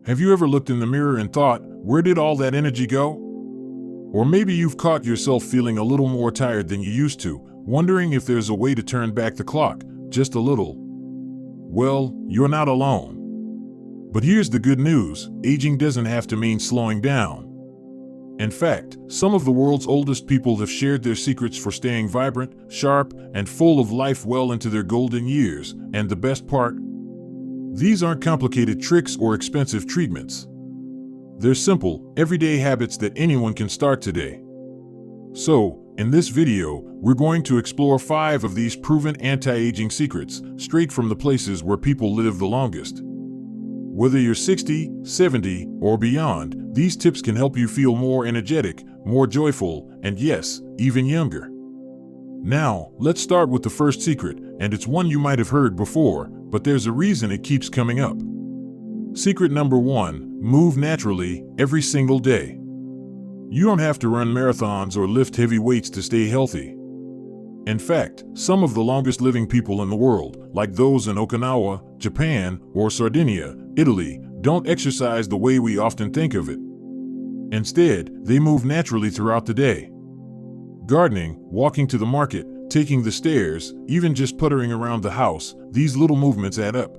Have you ever looked in the mirror and thought, where did all that energy go? Or maybe you've caught yourself feeling a little more tired than you used to, wondering if there's a way to turn back the clock, just a little. Well, you're not alone. But here's the good news: aging doesn't have to mean slowing down. In fact, some of the world's oldest people have shared their secrets for staying vibrant, sharp, and full of life well into their golden years, and the best part? These aren't complicated tricks or expensive treatments. They're simple, everyday habits that anyone can start today. So, in this video, we're going to explore 5 of these proven anti-aging secrets, straight from the places where people live the longest. Whether you're 60, 70, or beyond, these tips can help you feel more energetic, more joyful, and yes, even younger. Now, let's start with the first secret, and it's one you might have heard before, but there's a reason it keeps coming up. Secret number 1, move naturally, every single day. You don't have to run marathons or lift heavy weights to stay healthy. In fact, some of the longest living people in the world, like those in Okinawa, Japan, or Sardinia, Italy, don't exercise the way we often think of it. Instead, they move naturally throughout the day. Gardening, walking to the market, taking the stairs, even just puttering around the house, these little movements add up.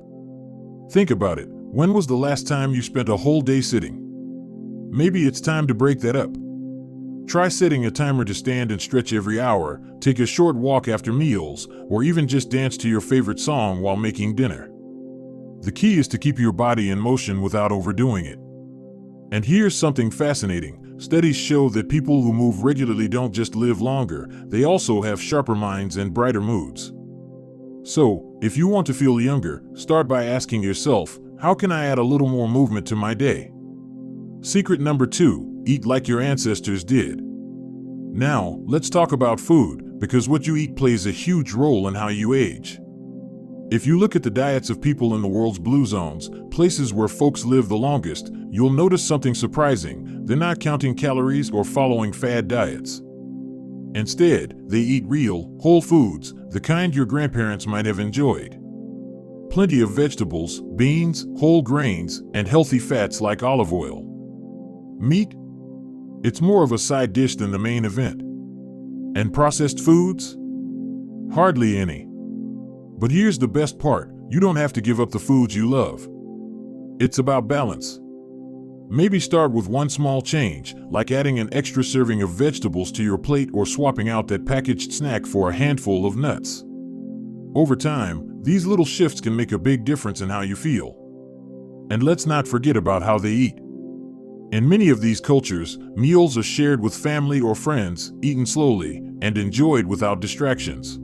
Think about it. When was the last time you spent a whole day sitting? Maybe it's time to break that up. Try setting a timer to stand and stretch every hour, take a short walk after meals, or even just dance to your favorite song while making dinner. The key is to keep your body in motion without overdoing it. And here's something fascinating. Studies show that people who move regularly don't just live longer, they also have sharper minds and brighter moods. So, if you want to feel younger, start by asking yourself, how can I add a little more movement to my day? Secret number 2, eat like your ancestors did. Now, let's talk about food, because what you eat plays a huge role in how you age. If you look at the diets of people in the world's blue zones, places where folks live the longest, you'll notice something surprising. They're not counting calories or following fad diets. Instead, they eat real, whole foods, the kind your grandparents might have enjoyed. Plenty of vegetables, beans, whole grains, and healthy fats like olive oil. Meat? It's more of a side dish than the main event. And processed foods? Hardly any. But here's the best part, you don't have to give up the foods you love. It's about balance. Maybe start with one small change, like adding an extra serving of vegetables to your plate or swapping out that packaged snack for a handful of nuts. Over time, these little shifts can make a big difference in how you feel. And let's not forget about how they eat. In many of these cultures, meals are shared with family or friends, eaten slowly, and enjoyed without distractions.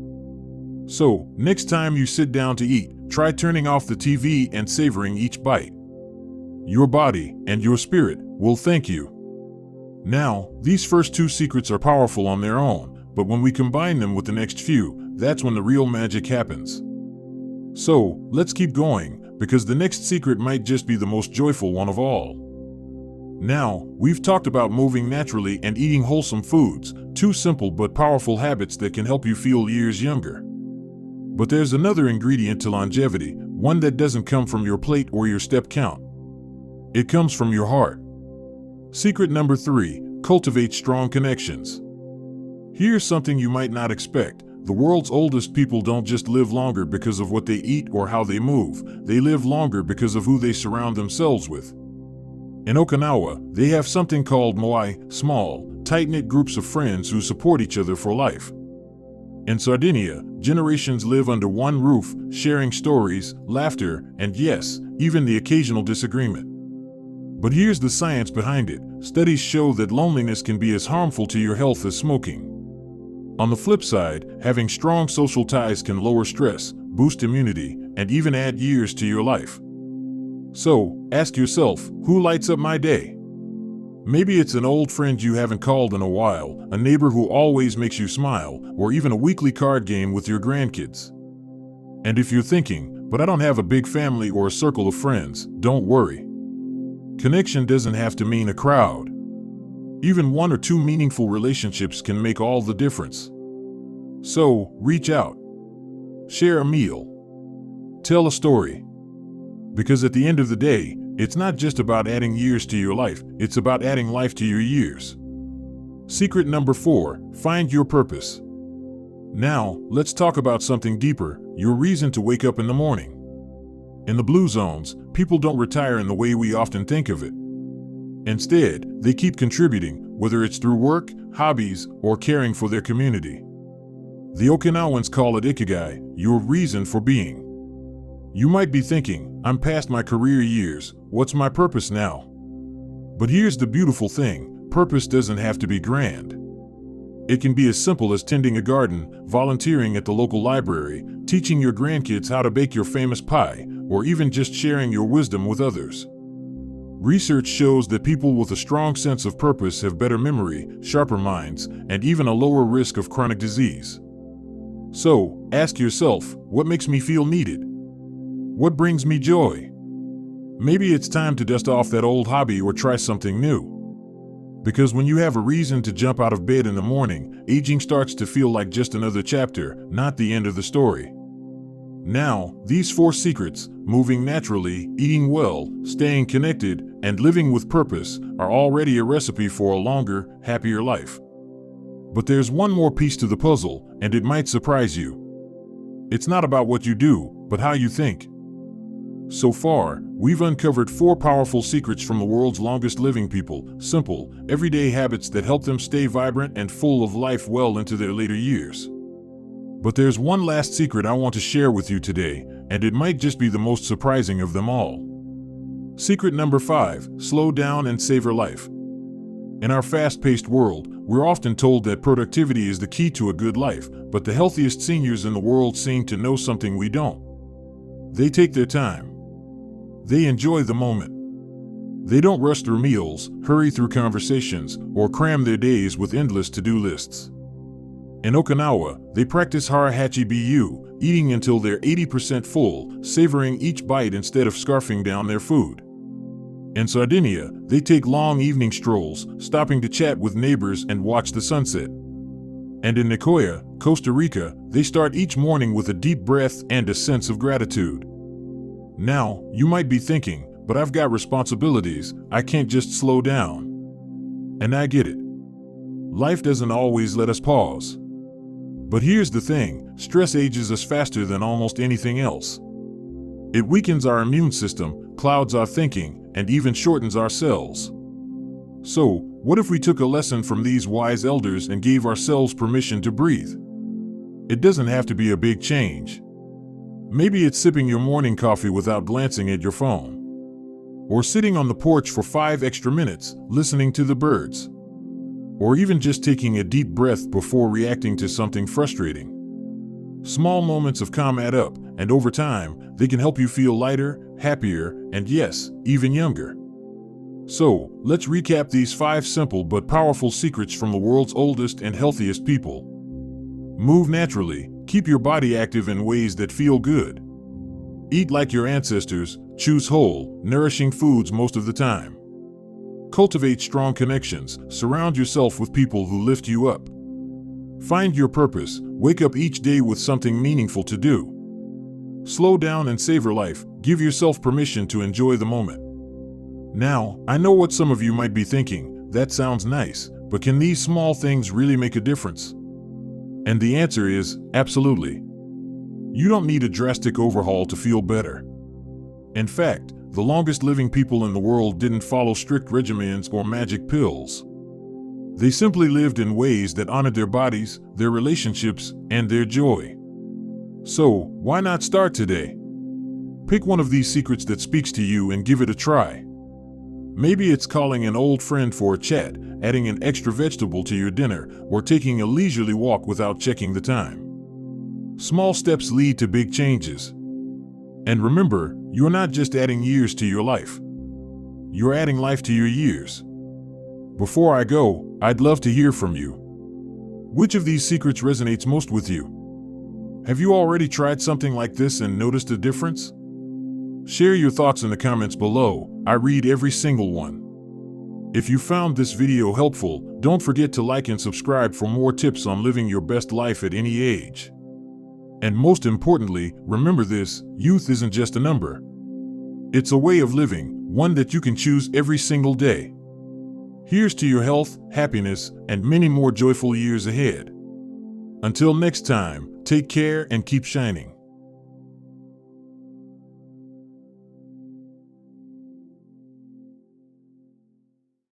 So, next time you sit down to eat, try turning off the TV and savoring each bite. Your body and your spirit will thank you. Now, these first 2 secrets are powerful on their own, but when we combine them with the next few, that's when the real magic happens. So, let's keep going, because the next secret might just be the most joyful one of all. Now, we've talked about moving naturally and eating wholesome foods, 2 simple but powerful habits that can help you feel years younger. But there's another ingredient to longevity, one that doesn't come from your plate or your step count. It comes from your heart. Secret number 3, cultivate strong connections. Here's something you might not expect. The world's oldest people don't just live longer because of what they eat or how they move, they live longer because of who they surround themselves with. In Okinawa, they have something called moai, small, tight-knit groups of friends who support each other for life. In Sardinia, generations live under one roof, sharing stories, laughter, and yes, even the occasional disagreement. But here's the science behind it. Studies show that loneliness can be as harmful to your health as smoking. On the flip side, having strong social ties can lower stress, boost immunity, and even add years to your life. So, ask yourself, who lights up my day? Maybe it's an old friend you haven't called in a while, a neighbor who always makes you smile, or even a weekly card game with your grandkids. And if you're thinking, but I don't have a big family or a circle of friends, don't worry. Connection doesn't have to mean a crowd. Even 1 or 2 meaningful relationships can make all the difference. So, reach out. Share a meal. Tell a story. Because at the end of the day, It's not just about adding years to your life, it's about adding life to your years. Secret number 4, find your purpose. Now, let's talk about something deeper, your reason to wake up in the morning. In the blue zones, people don't retire in the way we often think of it. Instead, they keep contributing, whether it's through work, hobbies, or caring for their community. The Okinawans call it ikigai, your reason for being. You might be thinking, I'm past my career years, what's my purpose now? But here's the beautiful thing, purpose doesn't have to be grand. It can be as simple as tending a garden, volunteering at the local library, teaching your grandkids how to bake your famous pie, or even just sharing your wisdom with others. Research shows that people with a strong sense of purpose have better memory, sharper minds, and even a lower risk of chronic disease. So, ask yourself, what makes me feel needed? What brings me joy? Maybe it's time to dust off that old hobby or try something new. Because when you have a reason to jump out of bed in the morning, aging starts to feel like just another chapter, not the end of the story. Now, these 4 secrets, moving naturally, eating well, staying connected, and living with purpose, are already a recipe for a longer, happier life. But there's one more piece to the puzzle, and it might surprise you. It's not about what you do, but how you think. So far, we've uncovered 4 powerful secrets from the world's longest living people, simple, everyday habits that help them stay vibrant and full of life well into their later years. But there's one last secret I want to share with you today, and it might just be the most surprising of them all. Secret number 5, slow down and savor life. In our fast-paced world, we're often told that productivity is the key to a good life, but the healthiest seniors in the world seem to know something we don't. They take their time. They enjoy the moment. They don't rush through meals, hurry through conversations, or cram their days with endless to-do lists. In Okinawa, they practice harahachi bu, eating until they're 80% full, savoring each bite instead of scarfing down their food. In Sardinia, they take long evening strolls, stopping to chat with neighbors and watch the sunset. And in Nicoya, Costa Rica, they start each morning with a deep breath and a sense of gratitude. Now, you might be thinking, but I've got responsibilities, I can't just slow down. And I get it. Life doesn't always let us pause. But here's the thing, stress ages us faster than almost anything else. It weakens our immune system, clouds our thinking, and even shortens our cells. So, what if we took a lesson from these wise elders and gave ourselves permission to breathe? It doesn't have to be a big change. Maybe it's sipping your morning coffee without glancing at your phone. Or sitting on the porch for 5 extra minutes, listening to the birds. Or even just taking a deep breath before reacting to something frustrating. Small moments of calm add up, and over time, they can help you feel lighter, happier, and yes, even younger. So, let's recap these 5 simple but powerful secrets from the world's oldest and healthiest people. Move naturally, keep your body active in ways that feel good. Eat like your ancestors, choose whole, nourishing foods most of the time. Cultivate strong connections, surround yourself with people who lift you up. Find your purpose, wake up each day with something meaningful to do. Slow down and savor life, give yourself permission to enjoy the moment. Now, I know what some of you might be thinking, that sounds nice, but can these small things really make a difference? And the answer is, absolutely. You don't need a drastic overhaul to feel better. In fact, the longest living people in the world didn't follow strict regimens or magic pills. They simply lived in ways that honored their bodies, their relationships, and their joy. So, why not start today? Pick one of these secrets that speaks to you and give it a try. Maybe it's calling an old friend for a chat, adding an extra vegetable to your dinner, or taking a leisurely walk without checking the time. Small steps lead to big changes. And remember, you're not just adding years to your life. You're adding life to your years. Before I go, I'd love to hear from you. Which of these secrets resonates most with you? Have you already tried something like this and noticed a difference? Share your thoughts in the comments below. I read every single one. If you found this video helpful, don't forget to like and subscribe for more tips on living your best life at any age. And most importantly, remember this, youth isn't just a number. It's a way of living, one that you can choose every single day. Here's to your health, happiness, and many more joyful years ahead. Until next time, take care and keep shining.